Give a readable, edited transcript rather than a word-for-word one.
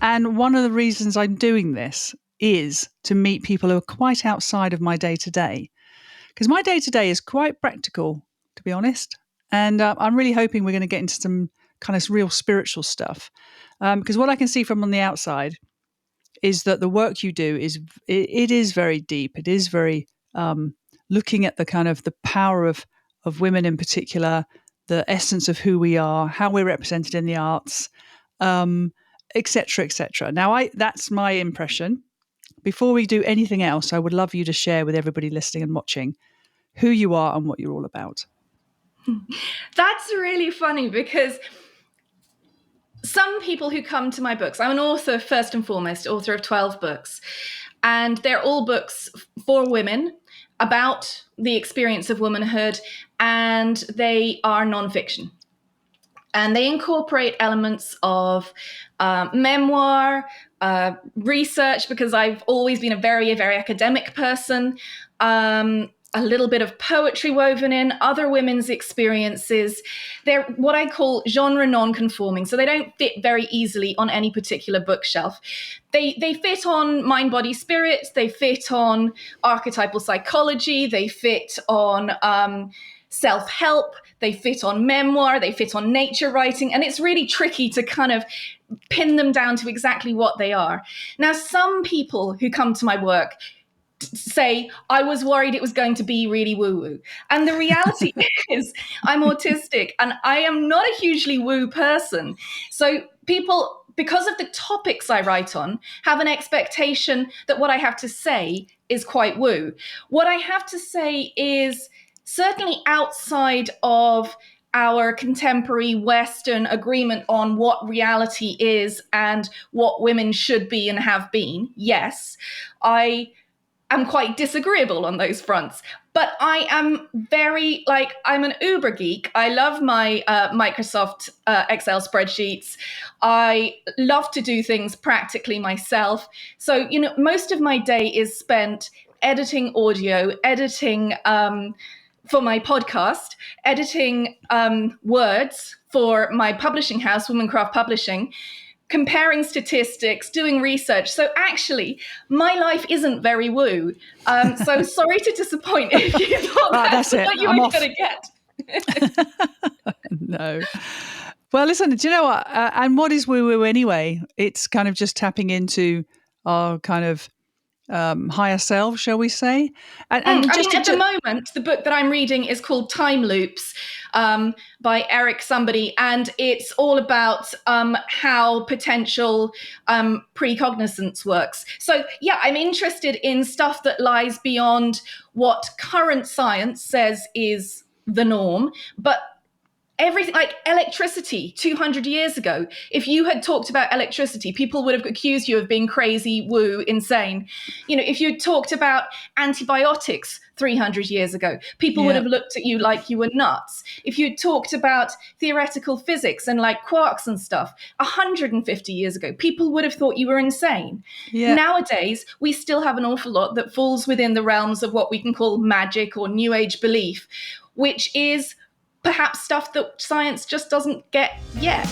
And one of the reasons I'm doing this is to meet people who are quite outside of my day-to-day. Because my day-to-day is quite practical, to be honest. And I'm really hoping we're going to get into some kind of real spiritual stuff. Because what I can see from on the outside is that the work you do it is very deep. It is very looking at the kind of the power of women in particular, the essence of who we are, how we're represented in the arts, et cetera, et cetera. Now, that's my impression. Before we do anything else, I would love you to share with everybody listening and watching who you are and what you're all about. That's really funny because some people who come to my books, I'm an author, first and foremost, author of 12 books, and they're all books for women about the experience of womanhood, and they are nonfiction. And they incorporate elements of memoir, research, because I've always been a very, very academic person, a little bit of poetry woven in, other women's experiences. They're what I call genre non-conforming, so they don't fit very easily on any particular bookshelf. They fit on mind, body, spirit. They fit on archetypal psychology. They fit on self-help. They fit on memoir. They fit on nature writing. And it's really tricky to kind of pin them down to exactly what they are. Now, some people who come to my work say, I was worried it was going to be really woo-woo. And the reality is I'm autistic and I am not a hugely woo person. So people, because of the topics I write on, have an expectation that what I have to say is quite woo. What I have to say is certainly outside of our contemporary Western agreement on what reality is and what women should be and have been. Yes, I'm quite disagreeable on those fronts, but I am very, I'm an uber geek. I love my Microsoft Excel spreadsheets. I love to do things practically myself. So, most of my day is spent editing audio, editing for my podcast, editing words for my publishing house, Womancraft Publishing, comparing statistics, doing research. So actually, my life isn't very woo. So sorry to disappoint if you thought that's what you were going to get. No. Well, listen, do you know what? And what is woo-woo anyway? It's kind of just tapping into our kind of higher self, shall we say? And at the moment, the book that I'm reading is called Time Loops by Eric somebody, and it's all about how potential precognizance works. So yeah, I'm interested in stuff that lies beyond what current science says is the norm, but everything, like electricity 200 years ago, if you had talked about electricity, people would have accused you of being crazy, woo, insane. If you talked about antibiotics 300 years ago, people would have looked at you like you were nuts. If you talked about theoretical physics and like quarks and stuff 150 years ago, people would have thought you were insane. Yeah. Nowadays, we still have an awful lot that falls within the realms of what we can call magic or new age belief, which is perhaps stuff that science just doesn't get yet.